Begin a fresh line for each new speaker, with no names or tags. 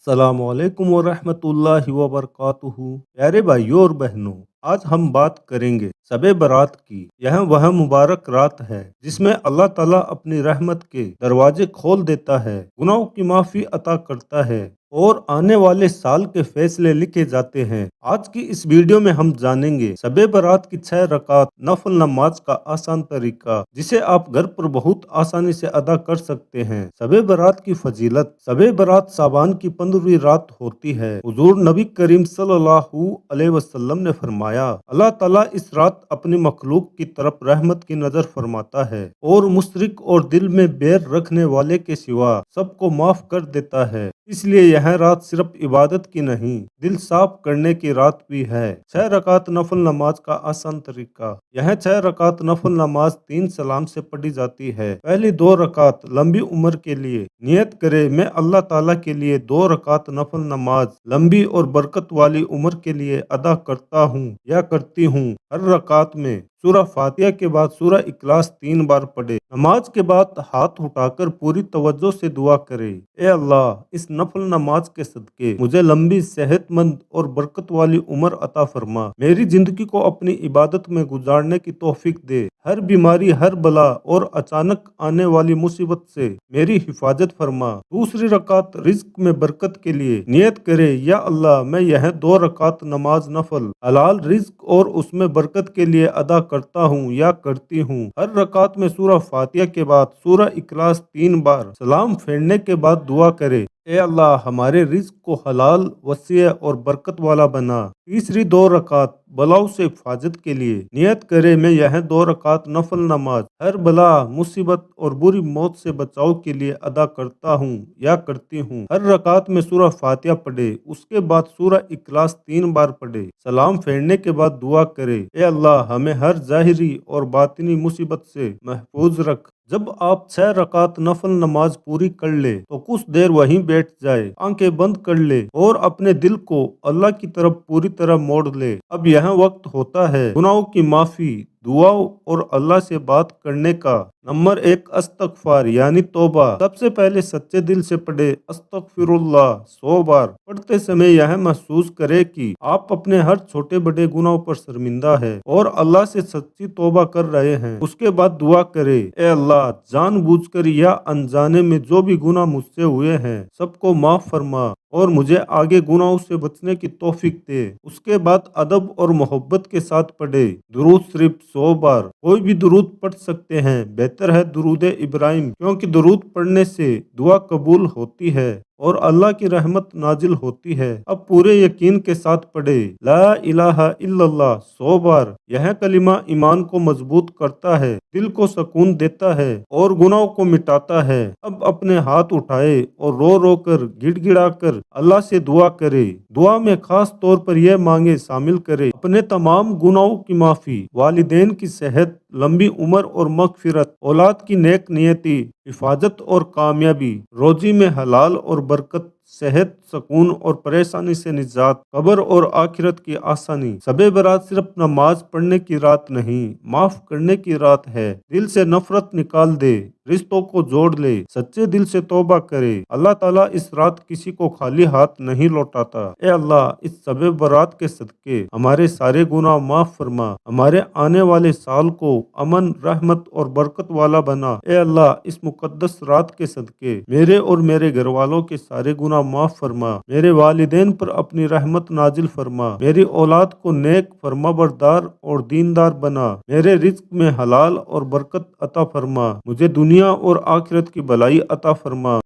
السلام علیکم ورحمۃ اللہ وبرکاتہ۔ پیارے بھائیوں اور بہنوں، آج ہم بات کریں گے شب برات کی۔ یہ وہ مبارک رات ہے جس میں اللہ تعالیٰ اپنی رحمت کے دروازے کھول دیتا ہے، گناہوں کی معافی عطا کرتا ہے اور آنے والے سال کے فیصلے لکھے جاتے ہیں۔ آج کی اس ویڈیو میں ہم جانیں گے شب برات کی 6 رکعت نفل نماز کا آسان طریقہ، جسے آپ گھر پر بہت آسانی سے ادا کر سکتے ہیں۔ شب برات کی فضیلت۔ شب برات شعبان کی 15ویں رات ہوتی ہے۔ حضور نبی کریم صلی اللہ علیہ وسلم نے فرمایا، اللہ تعالیٰ اس رات اپنی مخلوق کی طرف رحمت کی نظر فرماتا ہے اور مشرک اور دل میں بیر رکھنے والے کے سوا سب کو معاف کر دیتا ہے۔ اس لیے یہ رات صرف عبادت کی نہیں، دل صاف کرنے کی رات بھی ہے۔ 6 رکعت نفل نماز کا آسان طریقہ۔ یہ 6 رکعت نفل نماز 3 سلام سے پڑھی جاتی ہے۔ پہلی 2 رکعت لمبی عمر کے لیے نیت کرے، میں اللہ تعالیٰ کے لیے 2 رکعت نفل نماز لمبی اور برکت والی عمر کے لیے ادا کرتا ہوں یا کرتی ہوں۔ ہر رکعت میں سورہ فاتحہ کے بعد سورہ اخلاص 3 بار پڑھے۔ نماز کے بعد ہاتھ اٹھا کر پوری توجہ سے دعا کرے، اے اللہ، اس نفل نماز کے صدقے مجھے لمبی، صحت مند اور برکت والی عمر عطا فرما، میری زندگی کو اپنی عبادت میں گزارنے کی توفیق دے، ہر بیماری، ہر بلا اور اچانک آنے والی مصیبت سے میری حفاظت فرما۔ دوسری رکعت رزق میں برکت کے لیے نیت کرے، یا اللہ، میں یہ 2 رکعت نماز نفل حلال رزق اور اس میں برکت کے لیے ادا کرتا ہوں یا کرتی ہوں۔ ہر رکعت میں سورہ فاتحہ کے بعد سورہ اخلاص 3 بار سلام پھیرنے کے بعد دعا کرے، اے اللہ، ہمارے رزق کو حلال، وسیع اور برکت والا بنا۔ تیسری 2 رکعت بلاؤں سے حفاظت کے لیے نیت کرے، میں یہ 2 رکعت نفل نماز ہر بلا، مصیبت اور بری موت سے بچاؤ کے لیے ادا کرتا ہوں یا کرتی ہوں۔ ہر رکعت میں سورہ فاتحہ پڑھے، اس کے بعد سورہ اخلاص 3 بار پڑھے، سلام پھیرنے کے بعد دعا کرے، اے اللہ، ہمیں ہر ظاہری اور باطنی مصیبت سے محفوظ رکھ۔ جب آپ 6 رکعت نفل نماز پوری کر لے تو کچھ دیر وہیں بیٹھ جائے، آنکھیں بند کر لے اور اپنے دل کو اللہ کی طرف پوری طرح موڑ لے۔ اب یہ وقت ہوتا ہے گناہوں کی معافی، دعاؤں اور اللہ سے بات کرنے کا۔ نمبر 1، استغفار یعنی توبہ۔ سب سے پہلے سچے دل سے پڑھے، استغفر اللہ 100 بار۔ پڑھتے سمے یہ محسوس کرے کہ آپ اپنے ہر چھوٹے بڑے گناہوں پر شرمندہ ہے اور اللہ سے سچی توبہ کر رہے ہیں۔ اس کے بعد دعا کرے، اے اللہ، جان بوجھ کر یا انجانے میں جو بھی گناہ مجھ سے ہوئے ہیں سب کو معاف فرما اور مجھے آگے گناہوں سے بچنے کی توفیق دے۔ اس کے بعد ادب اور محبت کے ساتھ پڑھے، درود شریف 100 بار۔ کوئی بھی درود پڑھ سکتے ہیں، بہتر ہے درود ابراہیم، کیونکہ درود پڑھنے سے دعا قبول ہوتی ہے اور اللہ کی رحمت نازل ہوتی ہے۔ اب پورے یقین کے ساتھ پڑھے، لا الہ الا اللہ 100 بار۔ یہ کلمہ ایمان کو مضبوط کرتا ہے، دل کو سکون دیتا ہے اور گناہوں کو مٹاتا ہے۔ اب اپنے ہاتھ اٹھائے اور رو رو کر، گڑ گڑا کر اللہ سے دعا کرے۔ دعا میں خاص طور پر یہ مانگے شامل کرے، اپنے تمام گناہوں کی معافی، والدین کی صحت، لمبی عمر اور مغفرت، اولاد کی نیک نیتی، حفاظت اور کامیابی، روزی میں حلال اور برکت، صحت، سکون اور پریشانی سے نجات، قبر اور آخرت کی آسانی۔ شب برات صرف نماز پڑھنے کی رات نہیں، معاف کرنے کی رات ہے۔ دل سے نفرت نکال دے، رشتوں کو جوڑ لے، سچے دل سے توبہ کرے۔ اللہ تعالیٰ اس رات کسی کو خالی ہاتھ نہیں لوٹاتا۔ اے اللہ، اس شب برات کے صدقے ہمارے سارے گناہ معاف فرما، ہمارے آنے والے سال کو امن، رحمت اور برکت والا بنا۔ اے اللہ، اس مقدس رات کے صدقے میرے اور میرے گھر والوں کے سارے گناہ معاف فرما، میرے والدین پر اپنی رحمت نازل فرما، میری اولاد کو نیک، فرما بردار اور دیندار بنا، میرے رزق میں حلال اور برکت عطا فرما، مجھے دنیا اور آخرت کی بھلائی عطا فرما۔